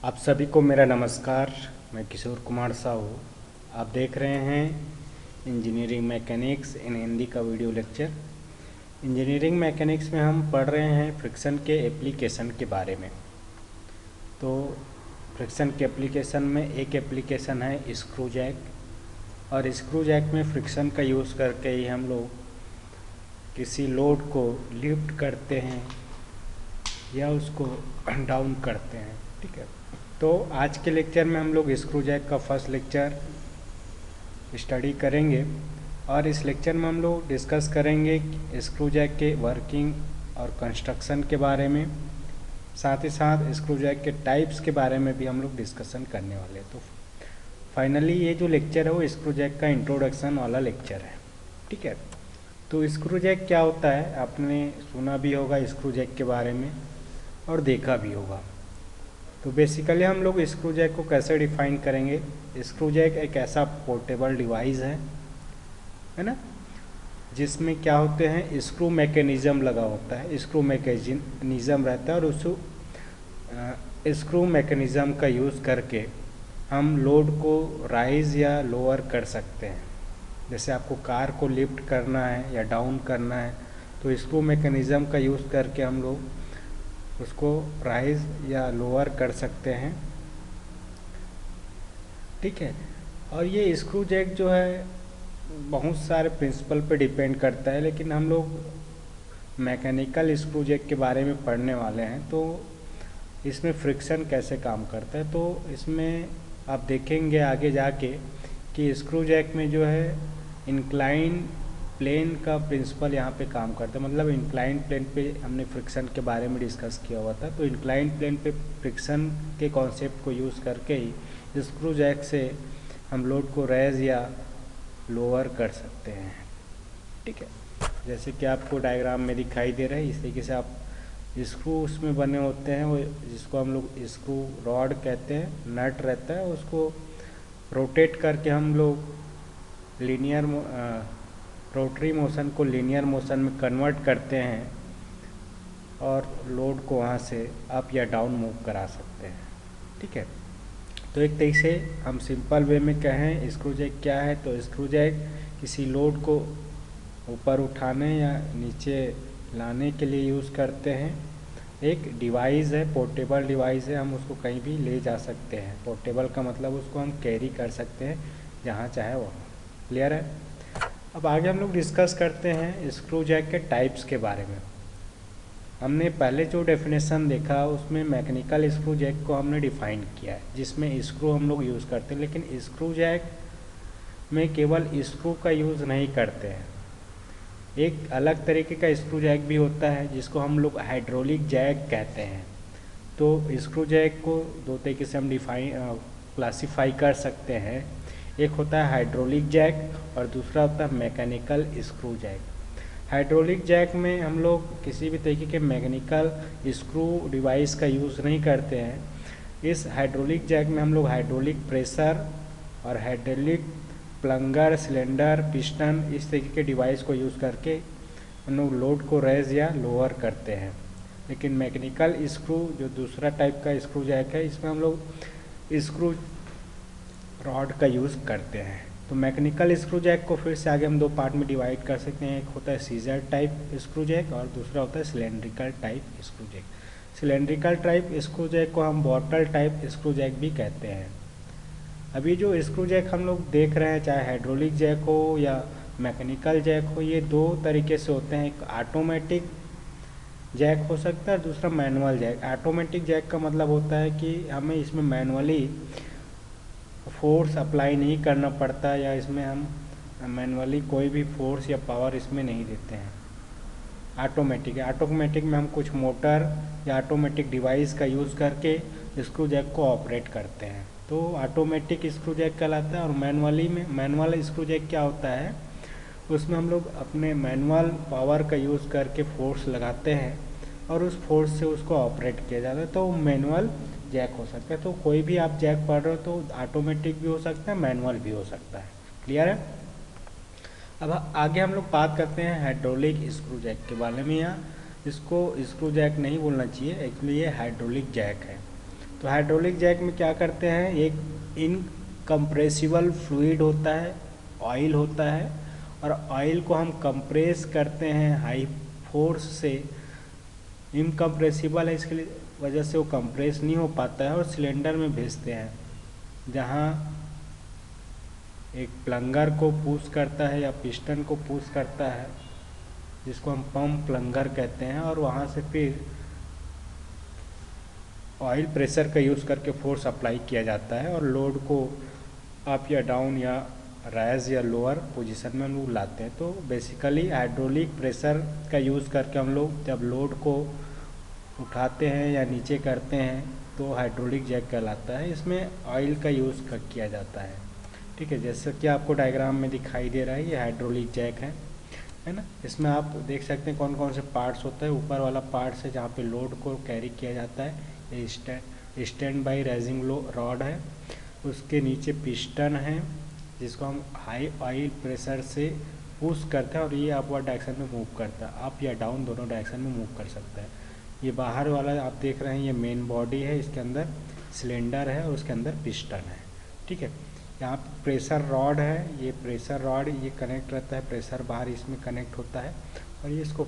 आप सभी को मेरा नमस्कार। मैं किशोर कुमार साहू। आप देख रहे हैं इंजीनियरिंग मैकेनिक्स इन हिंदी का वीडियो लेक्चर। इंजीनियरिंग मैकेनिक्स में हम पढ़ रहे हैं फ्रिक्शन के एप्लीकेशन के बारे में। तो फ्रिक्शन के एप्लीकेशन में एक एप्लीकेशन है स्क्रू जैक, और स्क्रू जैक में फ्रिक्शन का यूज़ करके ही हम लोग किसी लोड को लिफ्ट करते हैं या उसको डाउन करते हैं। ठीक है, तो आज के लेक्चर में हम लोग स्क्रू जैक का फर्स्ट लेक्चर स्टडी करेंगे, और इस लेक्चर में हम लोग डिस्कस करेंगे स्क्रू जैक के वर्किंग और कंस्ट्रक्शन के बारे में। साथ ही साथ स्क्रू जैक के टाइप्स के बारे में भी हम लोग डिस्कशन करने वाले हैं। तो फाइनली ये जो लेक्चर है वो स्क्रू जैक का इंट्रोडक्शन वाला लेक्चर है। ठीक है, तो स्क्रू जैक क्या होता है आपने सुना भी होगा स्क्रू जैक के बारे में और देखा भी होगा। तो बेसिकली हम लोग स्क्रू जैक को कैसे डिफाइन करेंगे। स्क्रू जैक एक ऐसा पोर्टेबल डिवाइस है ना, जिसमें क्या होते हैं स्क्रू मैकेनिज़्म लगा होता है, स्क्रू मैकेनिज़्म रहता है, और उस स्क्रू मैकेनिज़्म का यूज़ करके हम लोड को राइज या लोअर कर सकते हैं। जैसे आपको कार को लिफ्ट करना है या डाउन करना है तो स्क्रू मैकेनिज़्म का यूज़ करके हम लोग उसको राइज या लोअर कर सकते हैं। ठीक है, और ये स्क्रू जैक जो है बहुत सारे प्रिंसिपल पे डिपेंड करता है, लेकिन हम लोग मैकेनिकल स्क्रू जैक के बारे में पढ़ने वाले हैं। तो इसमें फ्रिक्शन कैसे काम करता है, तो इसमें आप देखेंगे आगे जाके कि स्क्रू जैक में जो है इंक्लाइन प्लेन का प्रिंसिपल यहाँ पे काम करता है। मतलब इंक्लाइन प्लेन पे हमने फ्रिक्शन के बारे में डिस्कस किया हुआ था। तो इंक्लाइन प्लेन पे फ्रिक्शन के कॉन्सेप्ट को यूज़ करके ही स्क्रू जैक से हम लोड को रेज या लोअर कर सकते हैं। ठीक है, जैसे कि आपको डायग्राम में दिखाई दे रहा है, इस तरीके से आप स्क्रू उसमें बने होते हैं, वो जिसको हम लोग स्क्रू रॉड कहते हैं, नट रहता है, उसको रोटेट करके हम लोग लीनियर रोटरी मोशन को लीनियर मोशन में कन्वर्ट करते हैं और लोड को वहाँ से अप या डाउन मूव करा सकते हैं। ठीक है, तो एक तरीके से हम सिंपल वे में कहें स्क्रू जैक क्या है, तो स्क्रू जैक किसी लोड को ऊपर उठाने या नीचे लाने के लिए यूज़ करते हैं। एक डिवाइस है, पोर्टेबल डिवाइस है, हम उसको कहीं भी ले जा सकते हैं। पोर्टेबल का मतलब उसको हम कैरी कर सकते हैं जहाँ चाहे वहाँ। क्लियर है। अब आगे हम लोग डिस्कस करते हैं स्क्रू जैक के टाइप्स के बारे में। हमने पहले जो डेफिनेशन देखा उसमें मैकेनिकल स्क्रू जैक को हमने डिफाइन किया है, जिसमें स्क्रू हम लोग यूज़ करते हैं, लेकिन स्क्रू जैक में केवल स्क्रू का यूज़ नहीं करते हैं। एक अलग तरीके का स्क्रू जैक भी होता है जिसको हम लोग हाइड्रोलिक जैक कहते हैं। तो स्क्रू जैक को दो तरीके से हम क्लासीफाई कर सकते हैं। एक होता है हाइड्रोलिक जैक और दूसरा होता है mechanical screw jack. Hydraulic jack में हम लोग किसी भी तरीके के मैकेनिकल स्क्रू डिवाइस का यूज़ नहीं करते हैं। इस हाइड्रोलिक जैक में हम लोग हाइड्रोलिक प्रेशर और हाइड्रोलिक प्लंगर, सिलेंडर, पिस्टन, इस तरीके के डिवाइस को यूज़ करके हम लोग लोड को रेज या लोअर करते हैं। लेकिन मैकेनिकल स्क्रू जो दूसरा टाइप का स्क्रू जैक है, इसमें हम लोग स्क्रू रॉड का यूज़ करते हैं। तो मैकेनिकल स्क्रू जैक को फिर से आगे हम दो पार्ट में डिवाइड कर सकते हैं। एक होता है सीजर टाइप स्क्रू जैक और दूसरा होता है cylindrical type screw jack. Cylindrical type screw jack को हम बॉटल टाइप स्क्रू जैक भी कहते हैं। अभी जो स्क्रू जैक हम लोग देख रहे हैं, चाहे हाइड्रोलिक जैक हो या मैकेनिकल जैक हो, ये दो तरीके से होते हैं। एक ऑटोमेटिक जैक हो सकता है, दूसरा मैनुअल जैक। ऑटोमेटिक जैक का मतलब होता है कि हमें इसमें मैनुअली फोर्स अप्लाई नहीं करना पड़ता, या इसमें हम मैनुअली कोई भी फोर्स या पावर इसमें नहीं देते हैं। ऑटोमेटिक है, ऑटोमेटिक में हम कुछ मोटर या ऑटोमेटिक डिवाइस का यूज़ करके स्क्रू जैक को ऑपरेट करते हैं, तो ऑटोमेटिक स्क्रू जैक कहलाता है। और मैनुअल स्क्रू जैक क्या होता है, उसमें हम लोग अपने मैनुअल पावर का यूज़ करके फोर्स लगाते हैं और उस फोर्स से उसको ऑपरेट किया जाता है, तो मैनुअल जैक हो सकता है। तो कोई भी आप जैक पढ़ रहे हो तो ऑटोमेटिक भी हो सकता है, मैनुअल भी हो सकता है। क्लियर है। अब आगे हम लोग बात करते हैं हाइड्रोलिक स्क्रू जैक के बारे में। या इसको स्क्रू जैक नहीं बोलना चाहिए, एक्चुअली ये हाइड्रोलिक जैक है। तो हाइड्रोलिक जैक में क्या करते हैं, एक इनकम्प्रेसिबल फ्लूइड होता है, ऑयल होता है, और ऑयल को हम कंप्रेस करते हैं हाई फोर्स से। इनकम्प्रेसिबल है, इसके लिए वजह से वो कंप्रेस नहीं हो पाता है, और सिलेंडर में भेजते हैं जहाँ एक प्लंगर को पुश करता है या पिस्टन को पुश करता है, जिसको हम पंप प्लंगर कहते हैं, और वहाँ से फिर ऑयल प्रेशर का यूज़ करके फोर्स अप्लाई किया जाता है और लोड को अप या डाउन या राइज या लोअर पोजीशन में हम लोग लाते हैं। तो बेसिकली हाइड्रोलिक प्रेशर का यूज़ करके हम लोग जब लोड को उठाते हैं या नीचे करते हैं तो हाइड्रोलिक जैक कहलाता है। इसमें ऑयल का यूज़ किया जाता है। ठीक है, जैसे कि आपको डायग्राम में दिखाई दे रहा है, ये हाइड्रोलिक जैक है ना। इसमें आप देख सकते हैं कौन कौन से पार्ट्स होता है। ऊपर वाला पार्ट्स है जहाँ पे लोड को कैरी किया जाता है, ये स्टैंड बाई राइजिंग रॉड है। उसके नीचे पिस्टन है जिसको हम हाई ऑयल प्रेशर से पुश करते हैं और ये अपवर्ड डायरेक्शन में मूव करता है, अप या डाउन दोनों डायरेक्शन में मूव कर सकता है। ये बाहर वाला आप देख रहे हैं, ये मेन बॉडी है, इसके अंदर सिलेंडर है और उसके अंदर पिस्टन है। ठीक है, यहाँ प्रेशर रॉड है, ये प्रेशर रॉड ये कनेक्ट रहता है, प्रेशर बाहर इसमें कनेक्ट होता है और ये इसको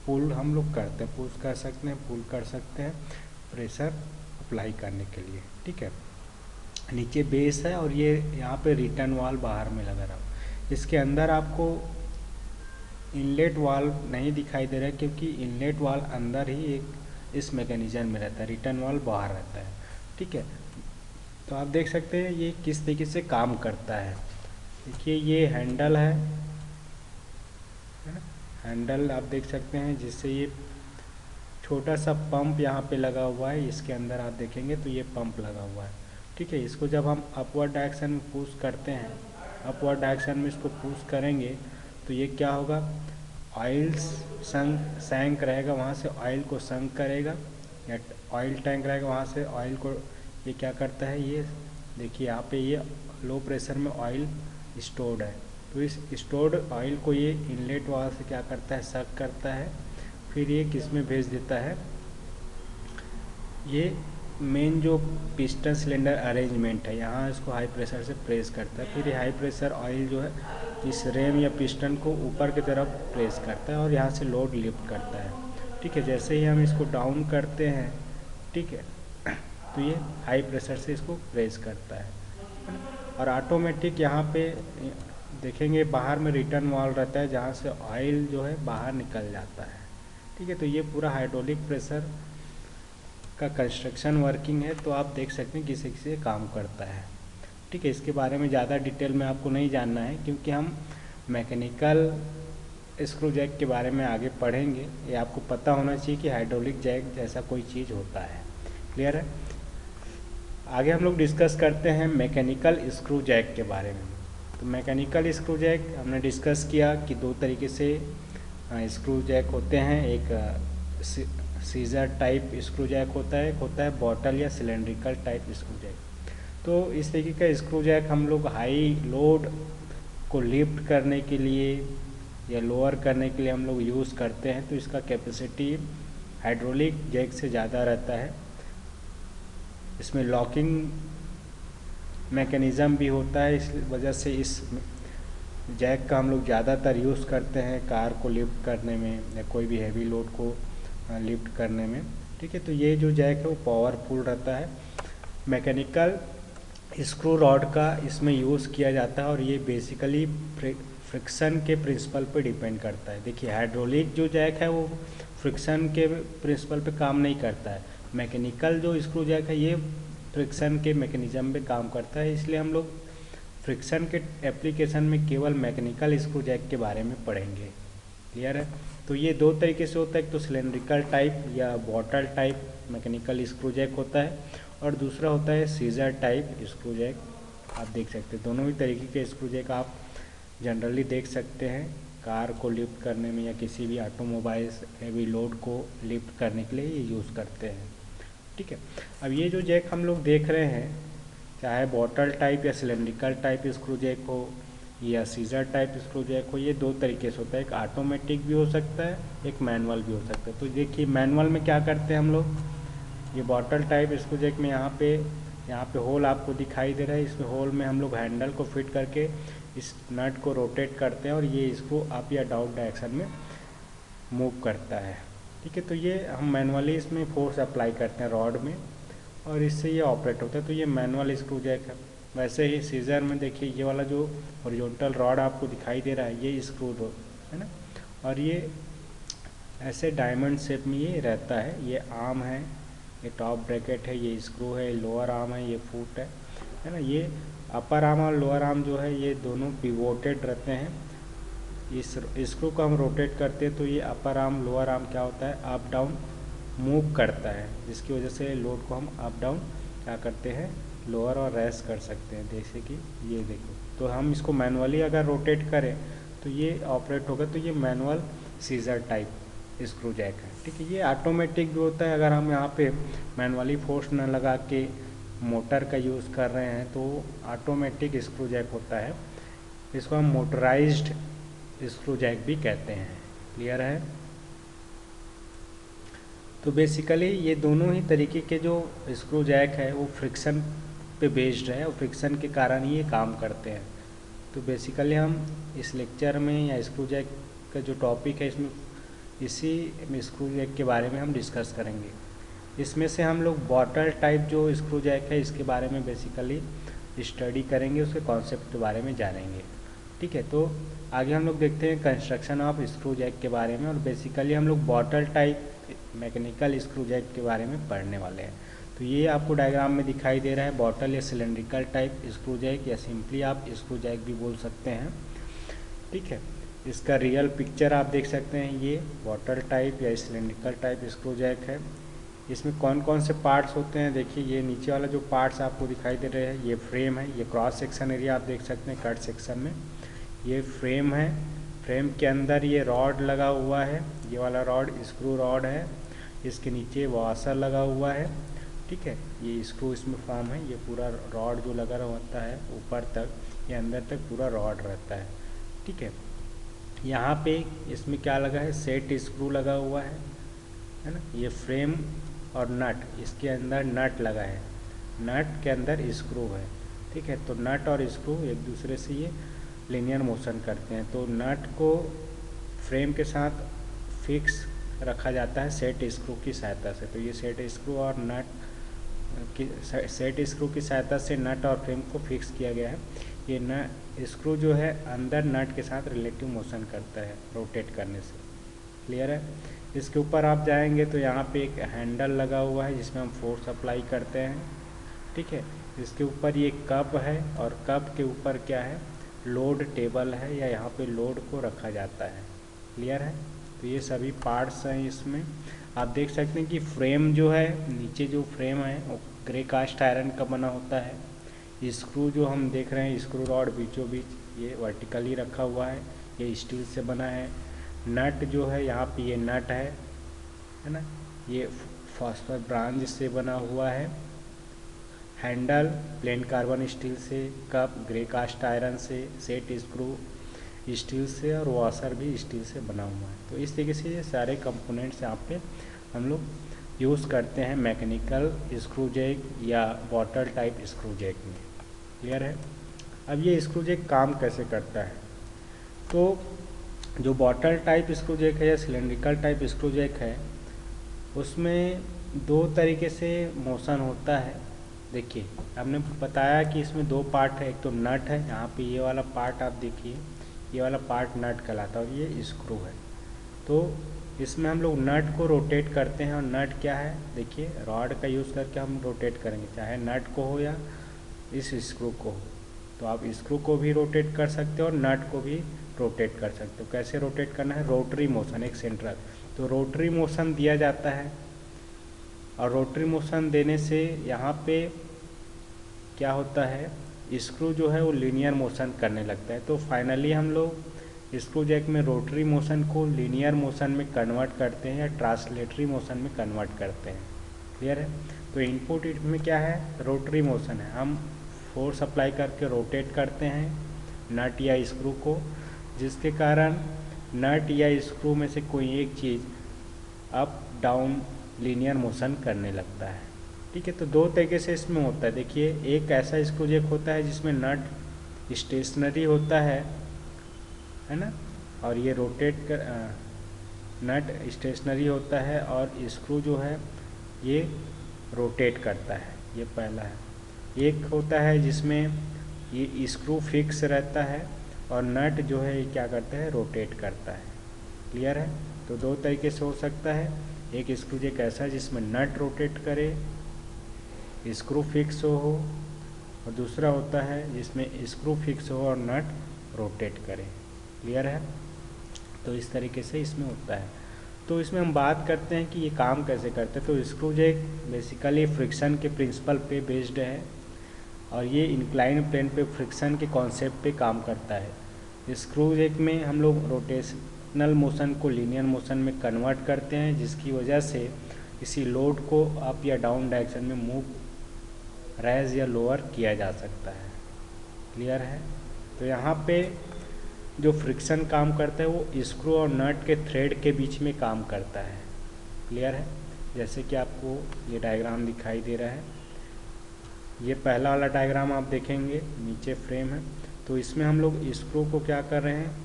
पुल हम लोग करते हैं, पुश कर सकते हैं, पुल कर सकते हैं प्रेशर अप्लाई करने के लिए। ठीक है, नीचे बेस है और ये यहाँ पे रिटर्न वाल बाहर में लगा रहा है। इसके अंदर आपको इनलेट वाल नहीं दिखाई दे रहा है क्योंकि इनलेट वाल अंदर ही एक इस मैकेनिज्म में रहता है, रिटर्न वाल बाहर रहता है। ठीक है, तो आप देख सकते हैं ये किस तरीके से काम करता है। देखिए ये हैंडल है ना, हैंडल आप देख सकते हैं जिससे ये छोटा सा पंप यहाँ पे लगा हुआ है। इसके अंदर आप देखेंगे तो ये पंप लगा हुआ है। ठीक है, इसको जब हम अपवर्ड डायरेक्शन में पुश करते हैं, अपवर्ड डायरेक्शन में इसको पुश करेंगे तो ये क्या होगा, ऑयल सैंक रहेगा, वहाँ से ऑयल को संक करेगा, या ऑयल टैंक रहेगा वहाँ से ऑयल को ये क्या करता है, ये देखिए यहाँ पे ये लो प्रेशर में ऑयल स्टोर्ड है। तो इस स्टोर्ड ऑयल को ये इनलेट वाल से क्या करता है, सक करता है, फिर ये किस में भेज देता है, ये मेन जो पिस्टन सिलेंडर अरेंजमेंट है यहाँ इसको हाई प्रेशर से प्रेस करता है। फिर ये हाई प्रेशर ऑयल जो है इस रेम या पिस्टन को ऊपर की तरफ प्रेस करता है और यहाँ से लोड लिफ्ट करता है। ठीक है, जैसे ही हम इसको डाउन करते हैं, ठीक है, तो ये हाई प्रेशर से इसको प्रेस करता है और ऑटोमेटिक यहाँ पे देखेंगे बाहर में रिटर्न वाल रहता है जहाँ से ऑयल जो है बाहर निकल जाता है। ठीक है, तो ये पूरा हाइड्रोलिक प्रेशर का कंस्ट्रक्शन वर्किंग है। तो आप देख सकते हैं किसी से काम करता है। ठीक है, इसके बारे में ज़्यादा डिटेल में आपको नहीं जानना है क्योंकि हम मैकेनिकल स्क्रू जैक के बारे में आगे पढ़ेंगे। ये आपको पता होना चाहिए कि हाइड्रोलिक जैक जैसा कोई चीज़ होता है। क्लियर है, आगे हम लोग डिस्कस करते हैं मैकेनिकल स्क्रू जैक के बारे में। तो मैकेनिकल स्क्रू जैक हमने डिस्कस किया कि दो तरीके से स्क्रू जैक होते हैं, एक सीजर टाइप स्क्रू जैक होता है, एक होता है बॉटल या सिलेंड्रिकल टाइप स्क्रू जैक। तो इस तरीके का स्क्रू जैक हम लोग हाई लोड को लिफ्ट करने के लिए या लोअर करने के लिए हम लोग यूज़ करते हैं। तो इसका कैपेसिटी हाइड्रोलिक जैक से ज़्यादा रहता है। इसमें लॉकिंग मैकेनिज़्म भी होता है, इस वजह से इस जैक का हम लोग ज़्यादातर यूज़ करते हैं कार को लिफ्ट करने में या कोई भी हैवी लोड को लिफ्ट करने में। ठीक है, तो ये जो जैक है वो पावरफुल रहता है। मैकेनिकल स्क्रू रॉड का इसमें यूज़ किया जाता है और ये बेसिकली फ्रिक्शन के प्रिंसिपल पे डिपेंड करता है। देखिए हाइड्रोलिक जो जैक है वो फ्रिक्शन के प्रिंसिपल पे काम नहीं करता है। मैकेनिकल जो स्क्रू जैक है ये फ्रिक्शन के मैकेनिज्म पे काम करता है। इसलिए हम लोग फ्रिक्शन के एप्लीकेशन में केवल मैकेनिकल स्क्रू जैक के बारे में पढ़ेंगे। क्लियर है, तो ये दो तरीके से होता है, एक तो सिलेंड्रिकल टाइप या bottle type mechanical screw jack होता है और दूसरा होता है सीजर टाइप स्क्रू जैक। आप देख सकते हैं दोनों ही तरीके के स्क्रू जैक आप जनरली देख सकते हैं कार को लिफ्ट करने में या किसी भी ऑटोमोबाइल्स हैवी लोड को लिफ्ट करने के लिए ये यूज़ करते हैं। ठीक है, अब ये जो जैक हम लोग देख रहे हैं, चाहे बॉटल टाइप या सिलेंड्रिकल टाइप स्क्रू जैक हो या सीजर टाइप स्क्रू जैक हो, ये दो तरीके से होता है। एक ऑटोमेटिक भी हो सकता है, एक मैनुअल भी हो सकता है। तो देखिए मैनुअल में क्या करते हैं हम लोग, ये बॉटल टाइप स्क्रू जैक में यहाँ पे होल आपको दिखाई दे रहा है। इसमें होल में हम लोग हैंडल को फिट करके इस नट को रोटेट करते हैं और ये स्क्रू अप या डाउन डायरेक्शन में मूव करता है। ठीक है, तो ये हम मैनुअली इसमें फोर्स अप्लाई करते हैं रॉड में और इससे ये ऑपरेट होता है। तो ये मैनुअल स्क्रू जैक है। वैसे ही सीजर में देखिए ये वाला जो हॉरिजॉन्टल रॉड आपको दिखाई दे रहा है ये स्क्रू है ना, और ये ऐसे डायमंड शेप में ये रहता है। ये आर्म है, ये टॉप ब्रैकेट है, ये स्क्रू है, लोअर आर्म है, ये फुट है ना। ये अपर आर्म और लोअर आर्म जो है ये दोनों पिवोटेड रहते हैं। इस स्क्रू को हम रोटेट करते हैं तो ये अपर आर्म लोअर आर्म क्या होता है, अप डाउन मूव करता है, जिसकी वजह से लोड को हम अप डाउन क्या करते हैं, लोअर और रेस कर सकते हैं। जैसे कि ये देखो, तो हम इसको मैनुअली अगर रोटेट करें तो ये ऑपरेट होगा। तो ये manual scissor type screw jack है। ठीक है, ये ऑटोमेटिक भी होता है। अगर हम यहाँ पे मैनुअली फोर्स न लगा के मोटर का यूज़ कर रहे हैं तो ऑटोमेटिक स्क्रू जैक होता है। इसको हम मोटराइज्ड स्क्रू जैक भी कहते हैं। क्लियर है? तो बेसिकली ये दोनों ही तरीके के जो स्क्रू जैक है वो फ्रिक्शन पे बेस्ड है और फ्रिक्शन के कारण ही ये काम करते हैं। तो बेसिकली हम इस लेक्चर में या स्क्रू जैक का जो टॉपिक है इसमें इसी स्क्रू जैक के बारे में हम डिस्कस करेंगे। इसमें से हम लोग बॉटल टाइप जो स्क्रू जैक है इसके बारे में बेसिकली स्टडी करेंगे, उसके कॉन्सेप्ट के बारे में जानेंगे। ठीक है, तो आगे हम लोग देखते हैं कंस्ट्रक्शन ऑफ स्क्रू जैक के बारे में और बेसिकली हम लोग bottle type mechanical screw jack के बारे में पढ़ने वाले हैं। तो ये आपको डायग्राम में दिखाई दे रहा है बॉटल या सिलेंड्रिकल टाइप स्क्रू जैक या सिंपली आप स्क्रू जैक भी बोल सकते हैं। ठीक है, इसका रियल पिक्चर आप देख सकते हैं। ये बॉटल टाइप या सिलेंड्रिकल टाइप स्क्रू जैक है। इसमें कौन कौन से पार्ट्स होते हैं, देखिए ये नीचे वाला जो पार्ट्स आपको दिखाई दे रहे हैं ये फ्रेम है। ये क्रॉस सेक्शन एरिया आप देख सकते हैं कट सेक्शन में, ये फ्रेम है। फ्रेम के अंदर ये रॉड लगा हुआ है, ये वाला रॉड स्क्रू रॉड है। इसके नीचे वॉशर लगा हुआ है। ठीक है, ये स्क्रू इसमें फॉर्म है। ये पूरा रॉड जो लगा होता है ऊपर तक, ये अंदर तक पूरा रॉड रहता है। ठीक है, यहाँ पे इसमें क्या लगा है, सेट स्क्रू लगा हुआ है ना। ये फ्रेम और नट, इसके अंदर नट लगा है, नट के अंदर स्क्रू है। ठीक है, तो नट और स्क्रू एक दूसरे से ये लीनियर मोशन करते हैं। तो नट को फ्रेम के साथ फिक्स रखा जाता है सेट स्क्रू की सहायता से। तो ये सेट स्क्रू और नट की सेट स्क्रू की सहायता से नट और फ्रेम को फिक्स किया गया है। ये स्क्रू जो है अंदर नट के साथ रिलेटिव मोशन करता है रोटेट करने से। क्लियर है? इसके ऊपर आप जाएंगे तो यहाँ पे एक हैंडल लगा हुआ है जिसमें हम फोर्स अप्लाई करते हैं। ठीक है, इसके ऊपर ये कप है और कप के ऊपर क्या है, लोड टेबल है या यहाँ पे लोड को रखा जाता है। क्लियर है? तो ये सभी पार्ट्स हैं इसमें। आप देख सकते हैं कि फ्रेम जो है, नीचे जो फ्रेम है वो ग्रे कास्ट आयरन का बना होता है। स्क्रू जो हम देख रहे हैं, स्क्रू रॉड बीचों बीच ये वर्टिकली रखा हुआ है, ये स्टील से बना है। नट जो है यहाँ पे ये नट है ना, ये फॉस्फर ब्रांच से बना हुआ है। हैंडल प्लेन कार्बन स्टील से, कप ग्रे कास्ट आयरन से, सेट स्क्रू स्टील से और वॉशर भी स्टील से बना हुआ है। तो इस तरीके से ये सारे कंपोनेंट्स यहाँ पे हम लोग यूज़ करते हैं मैकेनिकल स्क्रू जैक या बॉटल टाइप स्क्रू जैक में। क्लियर है? अब ये स्क्रू जैक काम कैसे करता है, तो जो बॉटल टाइप स्क्रू जैक है या सिलेंड्रिकल टाइप स्क्रू जैक है उसमें दो तरीके से मोशन होता है। देखिए हमने बताया कि इसमें दो पार्ट है, एक तो नट है, यहाँ पे ये वाला पार्ट आप देखिए, ये वाला पार्ट नट कहलाता है और ये स्क्रू है। तो इसमें हम लोग नट को रोटेट करते हैं और नट क्या है, देखिए रॉड का यूज़ करके हम रोटेट करेंगे, चाहे नट को हो या इस स्क्रू को हो। तो आप स्क्रू को भी रोटेट कर सकते हो और नट को भी रोटेट कर सकते हो। कैसे रोटेट करना है, रोटरी मोशन, एक सेंट्रल। तो रोटरी मोशन दिया जाता है और रोटरी मोशन देने से यहाँ पे क्या होता है, स्क्रू जो है वो लीनियर मोशन करने लगता है। तो फाइनली हम लोग स्क्रू जैक में रोटरी मोशन को लीनियर मोशन में कन्वर्ट करते हैं या ट्रांसलेटरी मोशन में कन्वर्ट करते हैं। क्लियर है? तो इनपुट इसमें क्या है, रोटरी मोशन है। हम फोर्स अप्लाई करके रोटेट करते हैं नट या स्क्रू को, जिसके कारण नट या स्क्रू में से कोई एक चीज़ अप डाउन लीनियर मोशन करने लगता है। ठीक है, तो दो तरीके से इसमें होता है। देखिए, एक ऐसा स्क्रू जैक होता है जिसमें नट स्टेशनरी होता है ना, और ये रोटेट कर नट स्टेशनरी होता है और स्क्रू जो है ये रोटेट करता है। ये पहला है। एक होता है जिसमें ये स्क्रू फिक्स रहता है और नट जो है ये क्या करता है, रोटेट करता है। क्लियर है? तो दो तरीके से हो सकता है। एक स्क्रू जैक ऐसा है जिसमें नट रोटेट करे, स्क्रू फिक्स हो, और दूसरा होता है जिसमें स्क्रू फिक्स हो और नट रोटेट करे। क्लियर है? तो इस तरीके से इसमें होता है। तो इसमें हम बात करते हैं कि ये काम कैसे करते हैं। तो स्क्रू जैक बेसिकली फ्रिक्शन के प्रिंसिपल पे बेस्ड है और ये इंक्लाइन प्लेन पे फ्रिक्शन के कॉन्सेप्ट पे काम करता है। स्क्रू जैक में हम लोग रोटेशनल मोशन को लीनियर मोशन में कन्वर्ट करते हैं, जिसकी वजह से किसी लोड को अप या डाउन डायरेक्शन में मूव राइज या लोअर किया जा सकता है। क्लियर है? तो यहाँ पे जो फ्रिक्शन काम करता है वो स्क्रू और नट के थ्रेड के बीच में काम करता है। क्लियर है? जैसे कि आपको ये डायग्राम दिखाई दे रहा है, ये पहला वाला डायग्राम आप देखेंगे, नीचे फ्रेम है। तो इसमें हम लोग स्क्रू को क्या कर रहे हैं,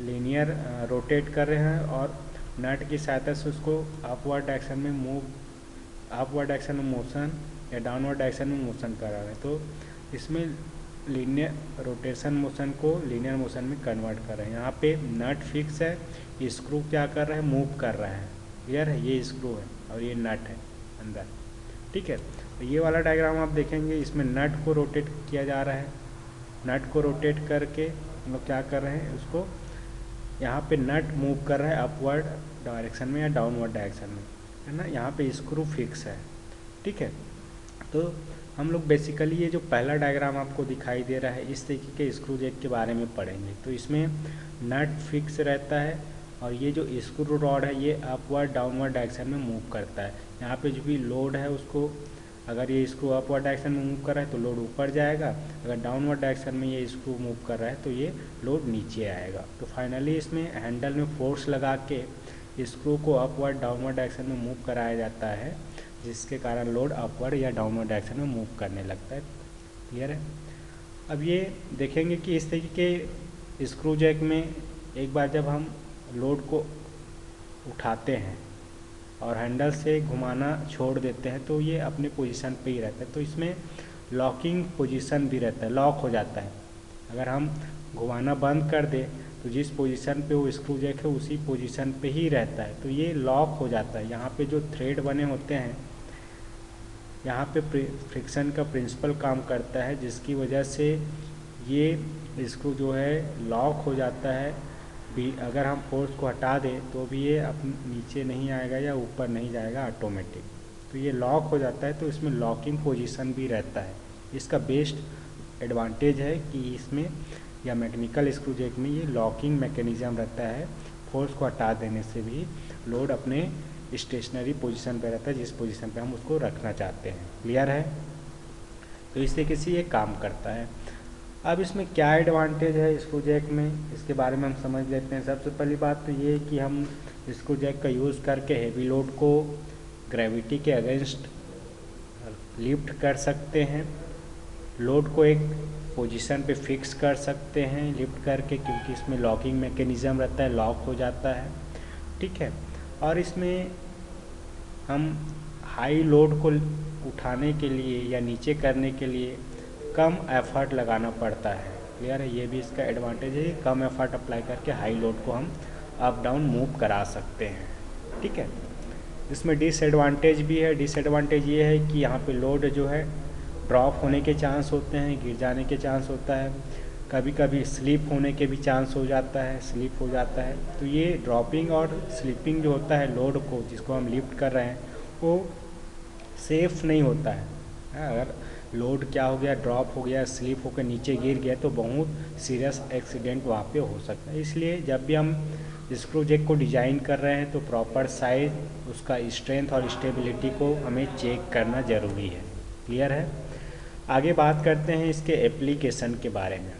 लीनियर रोटेट कर रहे हैं और नट की सहायता से उसको अपवर्ड डायरेक्शन में मोशन या डाउनवर्ड डायरेक्शन में मोशन करा रहे हैं। तो इसमें लीनियर रोटेशन मोशन को लीनियर मोशन में कन्वर्ट कर रहे हैं। यहाँ पे नट फिक्स है, स्क्रू क्या कर रहा है, मूव कर रहा है। क्लियर है? ये स्क्रू है और ये नट है अंदर। ठीक है, तो ये वाला डायग्राम आप देखेंगे, इसमें नट को रोटेट किया जा रहा है। नट को रोटेट करके हम लोग क्या कर रहे हैं, उसको यहाँ पे नट मूव कर रहा है अपवर्ड डायरेक्शन में या डाउनवर्ड डायरेक्शन में, है ना। यहाँ पे स्क्रू फिक्स है। ठीक है, तो हम लोग बेसिकली ये जो पहला डायग्राम आपको दिखाई दे रहा है, इस तरीके के स्क्रू जैक के बारे में पढ़ेंगे। तो इसमें नट फिक्स रहता है और ये जो स्क्रू रॉड है ये अपवर्ड डाउनवर्ड डायरेक्शन में मूव करता है। यहाँ पे जो भी लोड है उसको, अगर ये स्क्रू अपवर्ड डायरेक्शन में मूव कर रहा है तो लोड ऊपर जाएगा, अगर डाउनवर्ड डायरेक्शन में ये स्क्रू मूव कर रहा है तो ये लोड नीचे आएगा। तो फाइनली इसमें हैंडल में फोर्स लगा के स्क्रू को अपवर्ड डाउनवर्ड डायरेक्शन में मूव कराया जाता है, जिसके कारण लोड अपवर्ड या डाउनवर्ड डायरेक्शन में मूव करने लगता है। क्लियर है? अब ये देखेंगे कि इस तरीके के स्क्रू जैक में एक बार जब हम लोड को उठाते हैं और हैंडल से घुमाना छोड़ देते हैं तो ये अपने पोजीशन पे ही रहता है। तो इसमें लॉकिंग पोजीशन भी रहता है, लॉक हो जाता है। अगर हम घुमाना बंद कर दें तो जिस पोजीशन पे वो स्क्रू जैक है उसी पोजीशन पे ही रहता है, तो ये लॉक हो जाता है। यहाँ पे जो थ्रेड बने होते हैं, यहाँ पे फ्रिक्शन का प्रिंसिपल काम करता है, जिसकी वजह से ये स्क्रू जो है लॉक हो जाता है। भी अगर हम फोर्स को हटा दें तो भी ये नीचे नहीं आएगा या ऊपर नहीं जाएगा ऑटोमेटिक। तो ये लॉक हो जाता है, तो इसमें लॉकिंग पोजीशन भी रहता है। इसका बेस्ट एडवांटेज है कि इसमें या मैकेनिकल स्क्रू जैक में ये लॉकिंग मैकेनिज्म रहता है। फोर्स को हटा देने से भी लोड अपने स्टेशनरी पोजीशन पे रहता है, जिस पोजीशन पे हम उसको रखना चाहते हैं। क्लियर है? तो इस तरीके से ये काम करता है। अब इसमें क्या एडवांटेज है स्क्रू जैक में, इसके बारे में हम समझ लेते हैं। सबसे पहली बात तो ये कि हम स्क्रू जैक का यूज़ करके हेवी लोड को ग्रेविटी के अगेंस्ट लिफ्ट कर सकते हैं, लोड को एक पोजीशन पे फिक्स कर सकते हैं लिफ्ट करके, क्योंकि इसमें लॉकिंग मैकेनिज़्म रहता है, लॉक हो जाता है। ठीक है, और इसमें हम हाई लोड को उठाने के लिए या नीचे करने के लिए कम एफर्ट लगाना पड़ता है। क्लियर है? ये भी इसका एडवांटेज है, कम एफर्ट अप्लाई करके हाई लोड को हम अप डाउन मूव करा सकते हैं। ठीक है, इसमें डिसएडवांटेज भी है। डिसएडवांटेज ये है कि यहाँ पे लोड जो है ड्रॉप होने के चांस होते हैं, गिर जाने के चांस होता है, कभी कभी स्लिप होने के भी चांस हो जाता है, स्लिप हो जाता है। तो ये ड्रॉपिंग और स्लिपिंग जो होता है लोड को, जिसको हम लिफ्ट कर रहे हैं, वो सेफ़ नहीं होता है। अगर लोड क्या हो गया, ड्रॉप हो गया, स्लिप होकर नीचे गिर गया तो बहुत सीरियस एक्सीडेंट वहाँ पे हो सकता है। इसलिए जब भी हम स्क्रू जैक को डिज़ाइन कर रहे हैं तो प्रॉपर साइज, उसका स्ट्रेंथ और स्टेबिलिटी को हमें चेक करना ज़रूरी है। क्लियर है? आगे बात करते हैं इसके एप्लीकेशन के बारे में।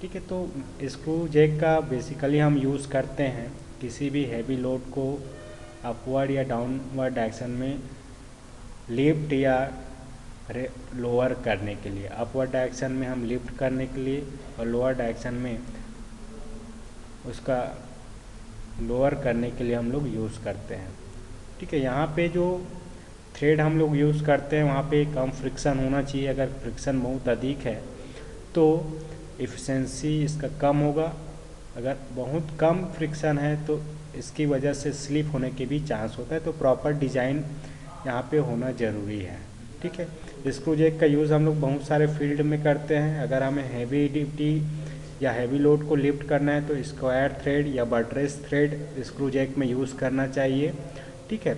ठीक है, तो स्क्रू जैक का बेसिकली हम यूज़ करते हैं किसी भी हैवी लोड को अपवर्ड या डाउनवर्ड डायरेक्शन में लिफ्ट या लोअर करने के लिए। अपवर्ड डायरेक्शन में हम लिफ्ट करने के लिए और लोअर डायरेक्शन में उसका लोअर करने के लिए हम लोग यूज़ करते हैं। ठीक है, यहाँ पे जो थ्रेड हम लोग यूज़ करते हैं वहाँ पे कम फ्रिक्शन होना चाहिए। अगर फ्रिक्शन बहुत अधिक है तो एफिशिएंसी इसका कम होगा। अगर बहुत कम फ्रिक्शन है तो इसकी वजह से स्लिप होने के भी चांस होता है। तो प्रॉपर डिज़ाइन यहाँ पे होना ज़रूरी है। ठीक है, स्क्रू जैक का यूज़ हम लोग बहुत सारे फील्ड में करते हैं। अगर हमें हैवी ड्यूटी या हैवी लोड को लिफ्ट करना है तो स्क्वायर थ्रेड या बटरेस थ्रेड स्क्रू जैक में यूज़ करना चाहिए। ठीक है,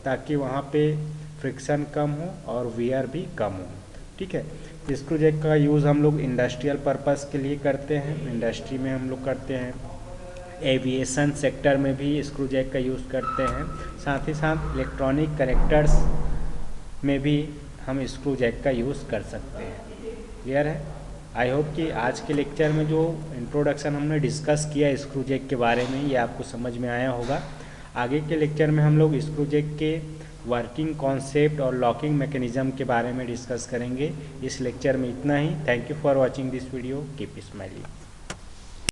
ताकि वहाँ पे फ्रिक्शन कम हो और वियर भी कम हो। ठीक है, स्क्रू जैक का यूज़ हम लोग इंडस्ट्रियल पर्पस के लिए करते हैं। इंडस्ट्री में हम लोग करते हैं, एविएशन सेक्टर में भी स्क्रू जैक का यूज़ करते हैं। साथ ही साथ इलेक्ट्रॉनिक कनेक्टर्स में भी हम स्क्रू जैक का यूज़ कर सकते हैं। क्लियर है? आई होप कि आज के लेक्चर में जो इंट्रोडक्शन हमने डिस्कस किया स्क्रू जैक के बारे में ये आपको समझ में आया होगा। आगे के लेक्चर में हम लोग स्क्रू जैक के वर्किंग कॉन्सेप्ट और लॉकिंग मैकेनिज्म के बारे में डिस्कस करेंगे। इस लेक्चर में इतना ही। Thank you for watching this video. Keep smiling.